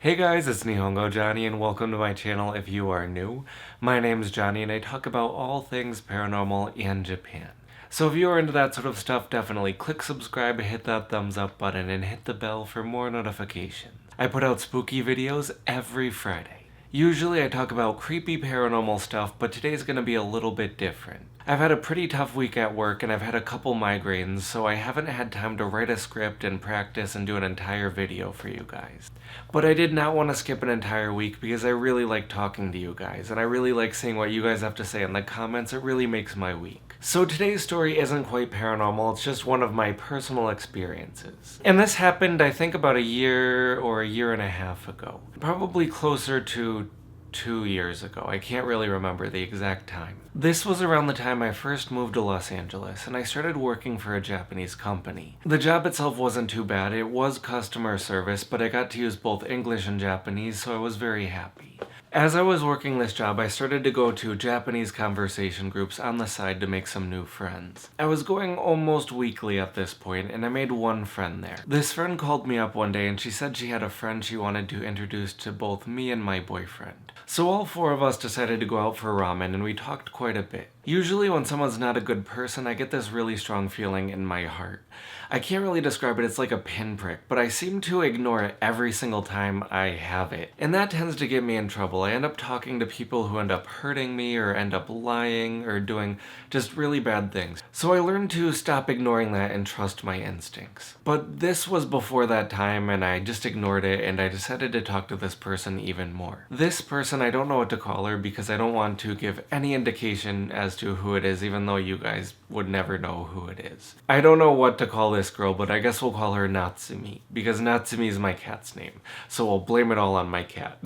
Hey guys, it's Nihongo Johnny and welcome to my channel if you are new. My name's Johnny and I talk about all things paranormal and Japan. So if you are into that sort of stuff, definitely click subscribe, hit that thumbs up button, and hit the bell for more notifications. I put out spooky videos every Friday. Usually I talk about creepy paranormal stuff, but today's gonna be a little bit different. I've had a pretty tough week at work and I've had a couple migraines, so I haven't had time to write a script and practice and do an entire video for you guys. But I did not want to skip an entire week because I really like talking to you guys, and I really like seeing what you guys have to say in the comments. It really makes my week. So today's story isn't quite paranormal, it's just one of my personal experiences. And this happened, I think, about a year or a year and a half ago. Probably closer to 2 years ago. I can't really remember the exact time. This was around the time I first moved to Los Angeles and I started working for a Japanese company. The job itself wasn't too bad. It was customer service, but I got to use both English and Japanese, so I was very happy. As I was working this job, I started to go to Japanese conversation groups on the side to make some new friends. I was going almost weekly at this point, and I made one friend there. This friend called me up one day and she said she had a friend she wanted to introduce to both me and my boyfriend. So all four of us decided to go out for ramen and we talked quite a bit. Usually when someone's not a good person, I get this really strong feeling in my heart. I can't really describe it, it's like a pinprick, but I seem to ignore it every single time I have it. And that tends to get me in trouble. I end up talking to people who end up hurting me or end up lying or doing just really bad things. So I learned to stop ignoring that and trust my instincts. But this was before that time and I just ignored it and I decided to talk to this person even more. This person, I don't know what to call her because I don't want to give any indication as to who it is, even though you guys would never know who it is. I don't know what to call this girl, but I guess we'll call her Natsumi, because Natsumi is my cat's name, so we'll blame it all on my cat.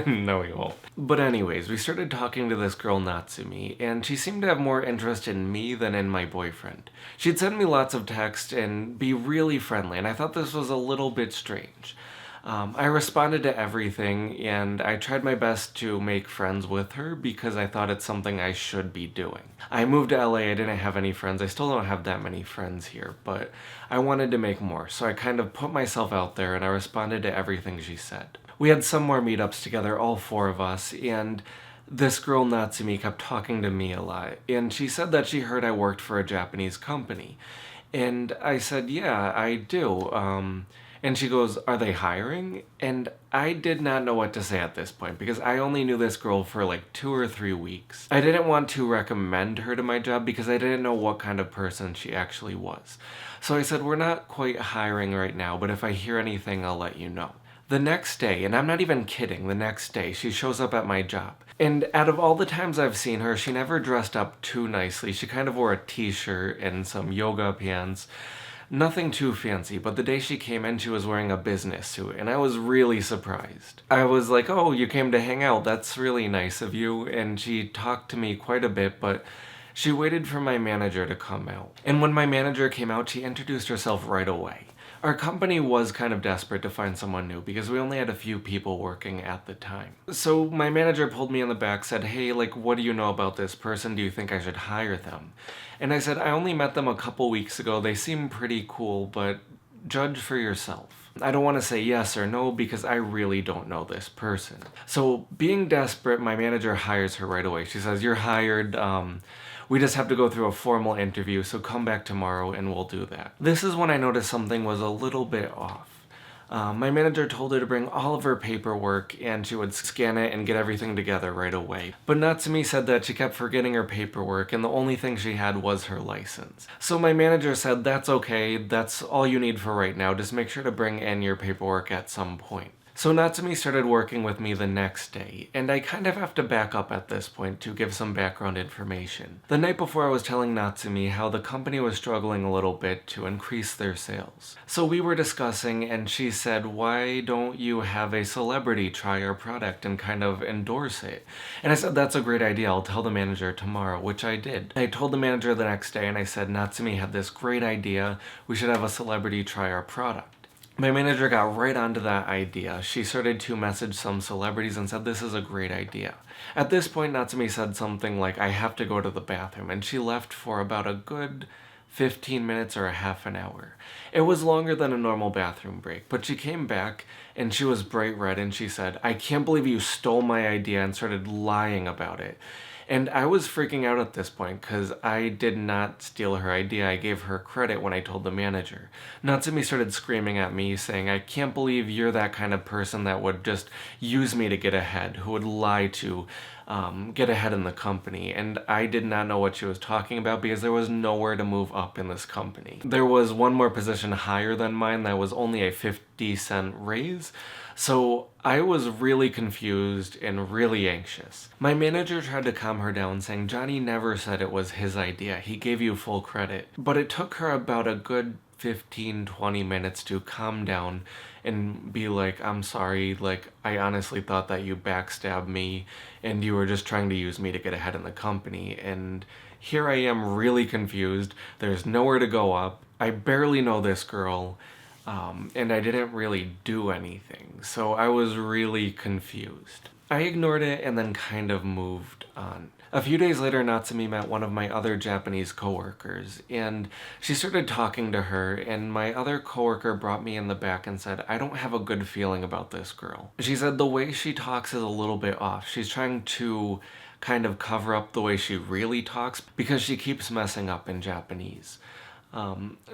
No, we won't. But anyways, we started talking to this girl Natsumi, and she seemed to have more interest in me than in my boyfriend. She'd send me lots of texts and be really friendly, and I thought this was a little bit strange. I responded to everything and I tried my best to make friends with her because I thought it's something I should be doing. I moved to LA, I didn't have any friends. I still don't have that many friends here, but I wanted to make more, so I kind of put myself out there and I responded to everything she said. We had some more meetups together, all four of us, and this girl Natsumi kept talking to me a lot, and she said that she heard I worked for a Japanese company. And I said, yeah, I do. And she goes, are they hiring? And I did not know what to say at this point because I only knew this girl for like 2 or 3 weeks. I didn't want to recommend her to my job because I didn't know what kind of person she actually was. So I said, we're not quite hiring right now, but if I hear anything, I'll let you know. The next day, and I'm not even kidding, the next day, she shows up at my job. And out of all the times I've seen her, she never dressed up too nicely. She kind of wore a t-shirt and some yoga pants. Nothing too fancy, but the day she came in, she was wearing a business suit, and I was really surprised. I was like, oh, you came to hang out, that's really nice of you, and she talked to me quite a bit, but she waited for my manager to come out. And when my manager came out, she introduced herself right away. Our company was kind of desperate to find someone new because we only had a few people working at the time. So my manager pulled me in the back, said, hey, like, what do you know about this person? Do you think I should hire them? And I said, I only met them a couple weeks ago. They seem pretty cool, but judge for yourself. I don't want to say yes or no because I really don't know this person. So being desperate, my manager hires her right away. She says, you're hired. We just have to go through a formal interview, so come back tomorrow and we'll do that. This is when I noticed something was a little bit off. My manager told her to bring all of her paperwork and she would scan it and get everything together right away. But Natsumi said that she kept forgetting her paperwork and the only thing she had was her license. So my manager said, that's okay, that's all you need for right now, just make sure to bring in your paperwork at some point. So Natsumi started working with me the next day, and I kind of have to back up at this point to give some background information. The night before I was telling Natsumi how the company was struggling a little bit to increase their sales. So we were discussing and she said, why don't you have a celebrity try our product and kind of endorse it? And I said, that's a great idea, I'll tell the manager tomorrow, which I did. I told the manager the next day and I said, Natsumi had this great idea, we should have a celebrity try our product. My manager got right onto that idea. She started to message some celebrities and said, this is a great idea. At this point, Natsumi said something like, I have to go to the bathroom, and she left for about a good 15 minutes or a half an hour. It was longer than a normal bathroom break, but she came back and she was bright red and she said, "I can't believe you stole my idea," and started lying about it. And I was freaking out at this point because I did not steal her idea. I gave her credit when I told the manager. Natsumi started screaming at me, saying, "I can't believe you're that kind of person that would just use me to get ahead, who would lie to get ahead in the company." And I did not know what she was talking about because there was nowhere to move up in this company. There was one more position higher than mine that was only a 50-cent raise. So I was really confused and really anxious. My manager tried to calm her down, saying Johnny never said it was his idea. He gave you full credit. But it took her about a good 15-20 minutes to calm down and be like, "I'm sorry, like, I honestly thought that you backstabbed me and you were just trying to use me to get ahead in the company. And here I am really confused. There's nowhere to go up. I barely know this girl. And I didn't really do anything." So I was really confused. I ignored it and then kind of moved on. A few days later, Natsumi met one of my other Japanese coworkers, and she started talking to her, and my other coworker brought me in the back and said, "I don't have a good feeling about this girl." She said the way she talks is a little bit off. She's trying to kind of cover up the way she really talks because she keeps messing up in Japanese.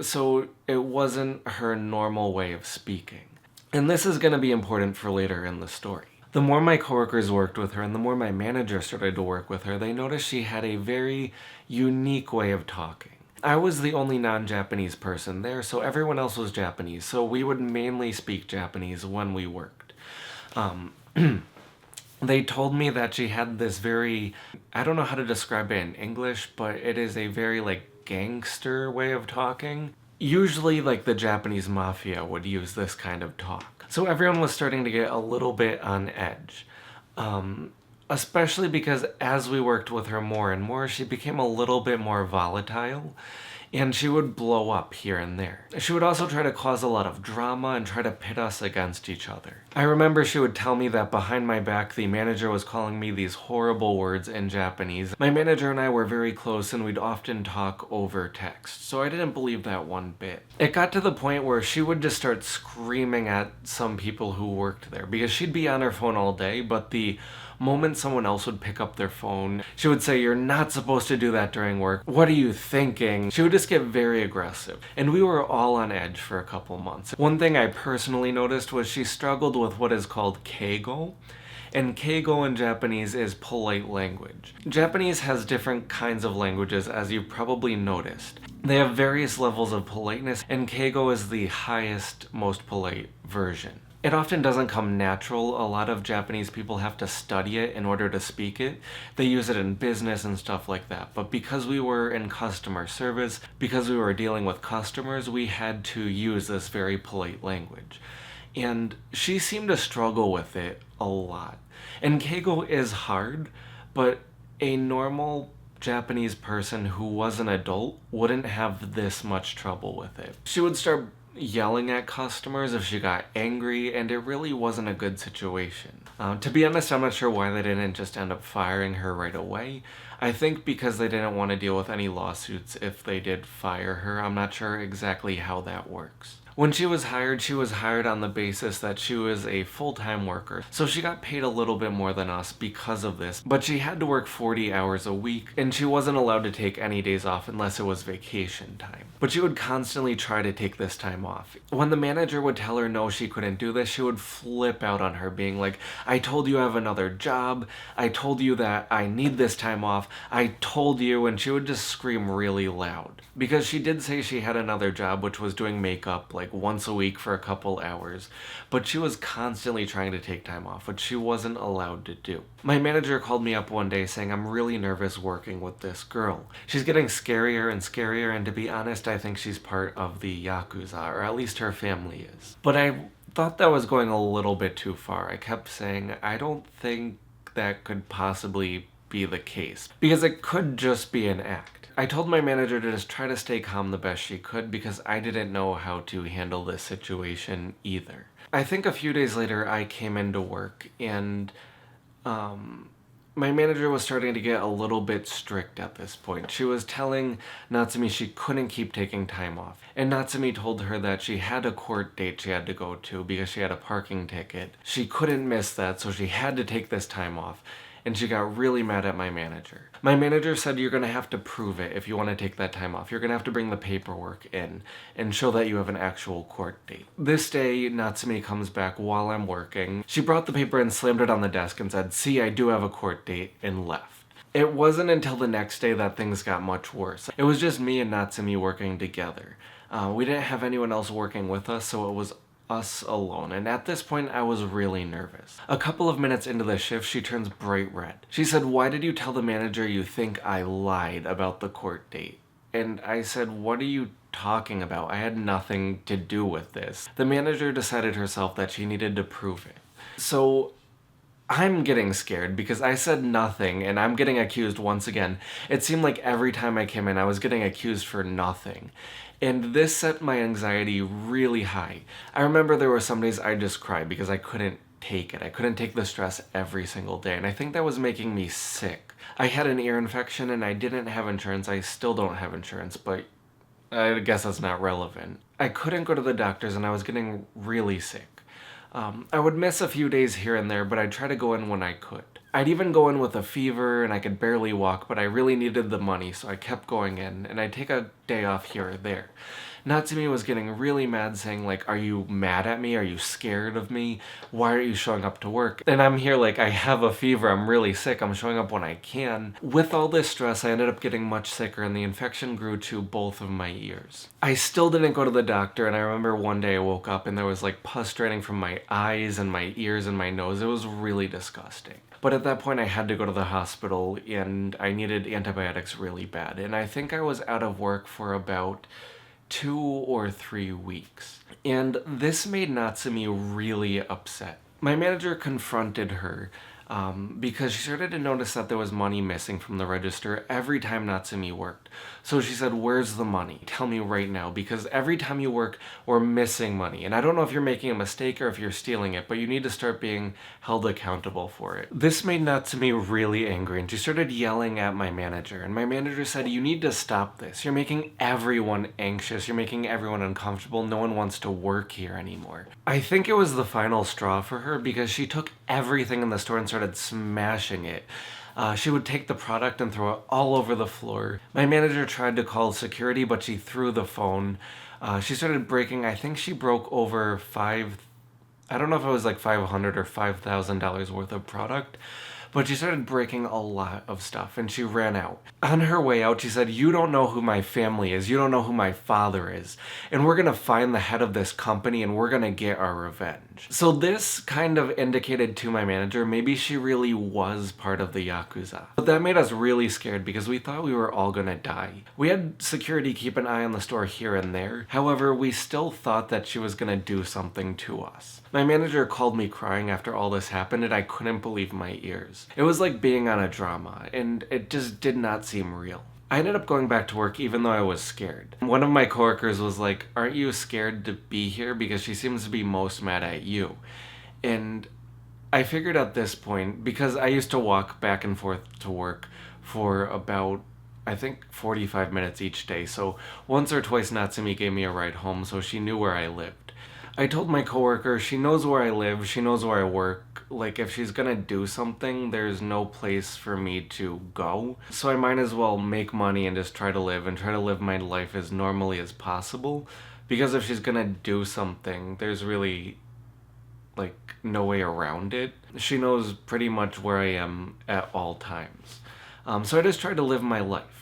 So it wasn't her normal way of speaking. And this is going to be important for later in the story. The more my coworkers worked with her and the more my manager started to work with her, they noticed she had a very unique way of talking. I was the only non-Japanese person there, so everyone else was Japanese, so we would mainly speak Japanese when we worked. They told me that she had this very, I don't know how to describe it in English, but it is a very gangster way of talking. Usually the Japanese mafia would use this kind of talk. So everyone was starting to get a little bit on edge. Especially because as we worked with her more and more, she became a little bit more volatile. And she would blow up here and there. She would also try to cause a lot of drama and try to pit us against each other. I remember she would tell me that behind my back the manager was calling me these horrible words in Japanese. My manager and I were very close and we'd often talk over text, so I didn't believe that one bit. It got to the point where she would just start screaming at some people who worked there because she'd be on her phone all day, but the moment someone else would pick up their phone, she would say, "You're not supposed to do that during work. What are you thinking?" She would just get very aggressive. And we were all on edge for a couple months. One thing I personally noticed was she struggled with what is called keigo. And keigo in Japanese is polite language. Japanese has different kinds of languages, as you've probably noticed. They have various levels of politeness, and keigo is the highest, most polite version. It often doesn't come natural. A lot of Japanese people have to study it in order to speak it. They use it in business and stuff like that. But because we were in customer service, because we were dealing with customers, we had to use this very polite language. And she seemed to struggle with it a lot. And keigo is hard, but a normal Japanese person who was an adult wouldn't have this much trouble with it. She would start yelling at customers if she got angry, and it really wasn't a good situation. To be honest, I'm not sure why they didn't just end up firing her right away. I think because they didn't want to deal with any lawsuits if they did fire her. I'm not sure exactly how that works. When she was hired on the basis that she was a full-time worker, so she got paid a little bit more than us because of this, but she had to work 40 hours a week, and she wasn't allowed to take any days off unless it was vacation time. But she would constantly try to take this time off. When the manager would tell her no, she couldn't do this, she would flip out on her, being like, "I told you I have another job, I told you that I need this time off, I told you," and she would just scream really loud. Because she did say she had another job, which was doing makeup once a week for a couple hours, but she was constantly trying to take time off, which she wasn't allowed to do. My manager called me up one day saying, "I'm really nervous working with this girl. She's getting scarier and scarier, and to be honest, I think she's part of the Yakuza, or at least her family is." But I thought that was going a little bit too far. I kept saying, I don't think that could possibly be the case, because it could just be an act. I told my manager to just try to stay calm the best she could because I didn't know how to handle this situation either. I think a few days later I came into work and My manager was starting to get a little bit strict at this point. She was telling Natsumi she couldn't keep taking time off. And Natsumi told her that she had a court date she had to go to because she had a parking ticket. She couldn't miss that, so she had to take this time off. And she got really mad at my manager. My manager said, you're gonna have to prove it if you wanna take that time off. You're gonna have to bring the paperwork in and show that you have an actual court date. This day, Natsumi comes back while I'm working. She brought the paper and slammed it on the desk and said, see, I do have a court date, and left. It wasn't until the next day that things got much worse. It was just me and Natsumi working together. We didn't have anyone else working with us, so it was us alone, and at this point I was really nervous. A couple of minutes into the shift, she turns bright red. She said, why did you tell the manager you think I lied about the court date? And I said, what are you talking about? I had nothing to do with this. The manager decided herself that she needed to prove it. So I'm getting scared because I said nothing and I'm getting accused once again. It seemed like every time I came in I was getting accused for nothing. And this set my anxiety really high. I remember there were some days I just cried because I couldn't take it. I couldn't take the stress every single day, and I think that was making me sick. I had an ear infection and I didn't have insurance. I still don't have insurance, but I guess that's not relevant. I couldn't go to the doctors and I was getting really sick. I would miss a few days here and there, but I'd try to go in when I could. I'd even go in with a fever and I could barely walk, but I really needed the money, so I kept going in, and I'd take a day off here or there. Natsumi was getting really mad, saying like, are you mad at me? Are you scared of me? Why aren't you showing up to work? And I'm here like, I have a fever, I'm really sick, I'm showing up when I can. With all this stress, I ended up getting much sicker and the infection grew to both of my ears. I still didn't go to the doctor, and I remember one day I woke up and there was like pus draining from my eyes and my ears and my nose. It was really disgusting. But at that point I had to go to the hospital and I needed antibiotics really bad. And I think I was out of work for about 2 or 3 weeks. And this made Natsumi really upset. My manager confronted her because she started to notice that there was money missing from the register every time Natsumi worked. So she said, where's the money? Tell me right now, because every time you work, we're missing money. And I don't know if you're making a mistake or if you're stealing it, but you need to start being held accountable for it. This made Natsumi really angry, and she started yelling at my manager. And my manager said, you need to stop this. You're making everyone anxious. You're making everyone uncomfortable. No one wants to work here anymore. I think it was the final straw for her because she took everything in the store and started smashing it. She would take the product and throw it all over the floor. My manager tried to call security, but she threw the phone. She started breaking, I think she broke over I don't know if it was like $500 or $5,000 worth of product, but she started breaking a lot of stuff and she ran out. On her way out, she said, you don't know who my family is, you don't know who my father is, and we're gonna find the head of this company and we're gonna get our revenge. So this kind of indicated to my manager maybe she really was part of the Yakuza. But that made us really scared because we thought we were all gonna die. We had security keep an eye on the store here and there. However, we still thought that she was gonna do something to us. My manager called me crying after all this happened and I couldn't believe my ears. It was like being on a drama and it just did not seem real. I ended up going back to work even though I was scared. One of my coworkers was like, aren't you scared to be here? Because she seems to be most mad at you. And I figured at this point, because I used to walk back and forth to work for about, I think, 45 minutes each day. So once or twice Natsumi gave me a ride home so she knew where I lived. I told my coworker, she knows where I live, she knows where I work. Like, if she's gonna do something, there's no place for me to go. So I might as well make money and just try to live my life as normally as possible. Because if she's gonna do something, there's really, like, no way around it. She knows pretty much where I am at all times. So I just tried to live my life.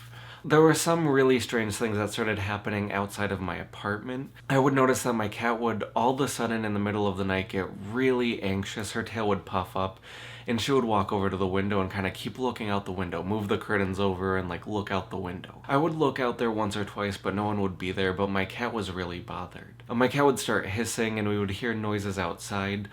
There were some really strange things that started happening outside of my apartment. I would notice that my cat would all of a sudden in the middle of the night get really anxious. Her tail would puff up and she would walk over to the window and kind of keep looking out the window, move the curtains over and like look out the window. I would look out there once or twice, but no one would be there, but my cat was really bothered. My cat would start hissing and we would hear noises outside.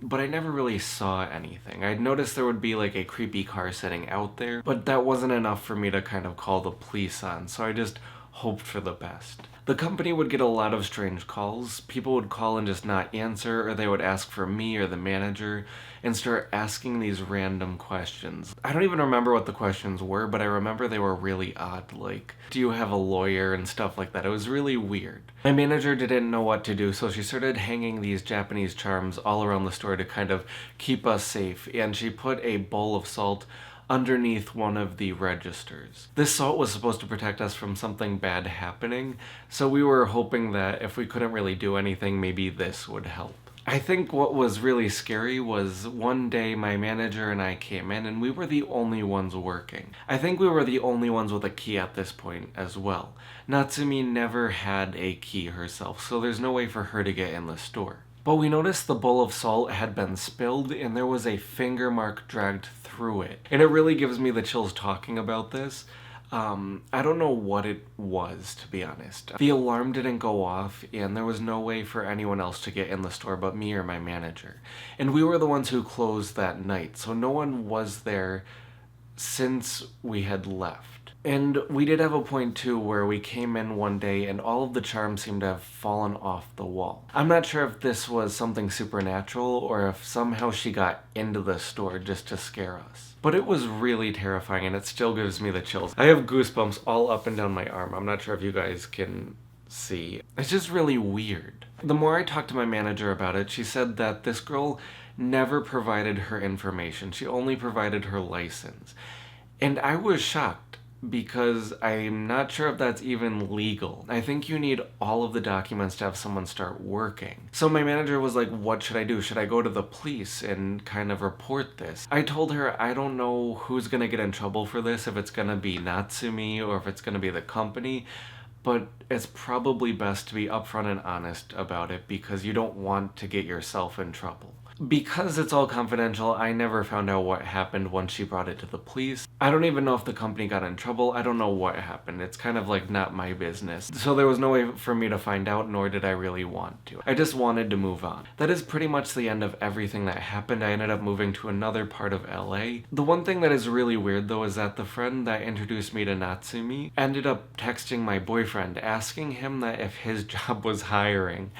But I never really saw anything. I'd noticed there would be like a creepy car sitting out there, but that wasn't enough for me to kind of call the police on, so I just hoped for the best. The company would get a lot of strange calls. People would call and just not answer, or they would ask for me or the manager and start asking these random questions. I don't even remember what the questions were, but I remember they were really odd, like, do you have a lawyer and stuff like that. It was really weird. My manager didn't know what to do, so she started hanging these Japanese charms all around the store to kind of keep us safe, and she put a bowl of salt underneath one of the registers. This salt was supposed to protect us from something bad happening, so we were hoping that if we couldn't really do anything, maybe this would help. I think what was really scary was one day my manager and I came in and we were the only ones working. I think we were the only ones with a key at this point as well. Natsumi never had a key herself, so there's no way for her to get in the store. But we noticed the bowl of salt had been spilled and there was a finger mark dragged through it. And it really gives me the chills talking about this. I don't know what it was, to be honest. The alarm didn't go off, and there was no way for anyone else to get in the store but me or my manager. And we were the ones who closed that night, so no one was there since we had left. And we did have a point too where we came in one day and all of the charms seemed to have fallen off the wall. I'm not sure if this was something supernatural or if somehow she got into the store just to scare us. But it was really terrifying and it still gives me the chills. I have goosebumps all up and down my arm. I'm not sure if you guys can see. It's just really weird. The more I talked to my manager about it, she said that this girl never provided her information. She only provided her license. And I was shocked, because I'm not sure if that's even legal. I think you need all of the documents to have someone start working. So my manager was like, what should I do? Should I go to the police and kind of report this? I told her I don't know who's gonna get in trouble for this, if it's gonna be Natsumi or if it's gonna be the company, but it's probably best to be upfront and honest about it because you don't want to get yourself in trouble. Because it's all confidential, I never found out what happened once she brought it to the police. I don't even know if the company got in trouble. I don't know what happened. It's kind of like not my business. So there was no way for me to find out, nor did I really want to. I just wanted to move on. That is pretty much the end of everything that happened. I ended up moving to another part of LA. The one thing that is really weird though is that the friend that introduced me to Natsumi ended up texting my boyfriend asking him that if his job was hiring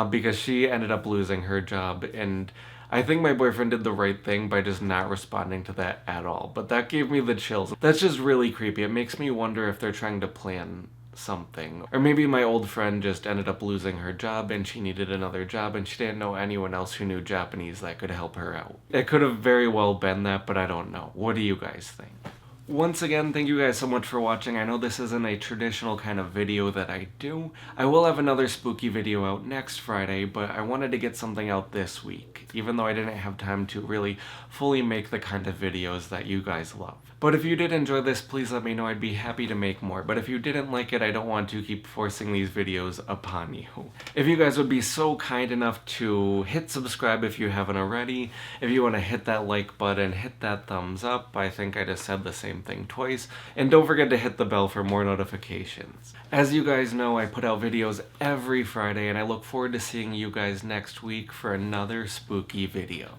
because she ended up losing her job, and I think my boyfriend did the right thing by just not responding to that at all, but that gave me the chills. That's just really creepy. It makes me wonder if they're trying to plan something. Or maybe my old friend just ended up losing her job and she needed another job and she didn't know anyone else who knew Japanese that could help her out. It could have very well been that, but I don't know. What do you guys think? Once again, thank you guys so much for watching. I know this isn't a traditional kind of video that I do. I will have another spooky video out next Friday, but I wanted to get something out this week, even though I didn't have time to really fully make the kind of videos that you guys love. But if you did enjoy this, please let me know. I'd be happy to make more. But if you didn't like it, I don't want to keep forcing these videos upon you. If you guys would be so kind enough to hit subscribe if you haven't already, if you want to hit that like button, hit that thumbs up. I think I just said the same thing twice. And don't forget to hit the bell for more notifications. As you guys know, I put out videos every Friday, and I look forward to seeing you guys next week for another spooky video.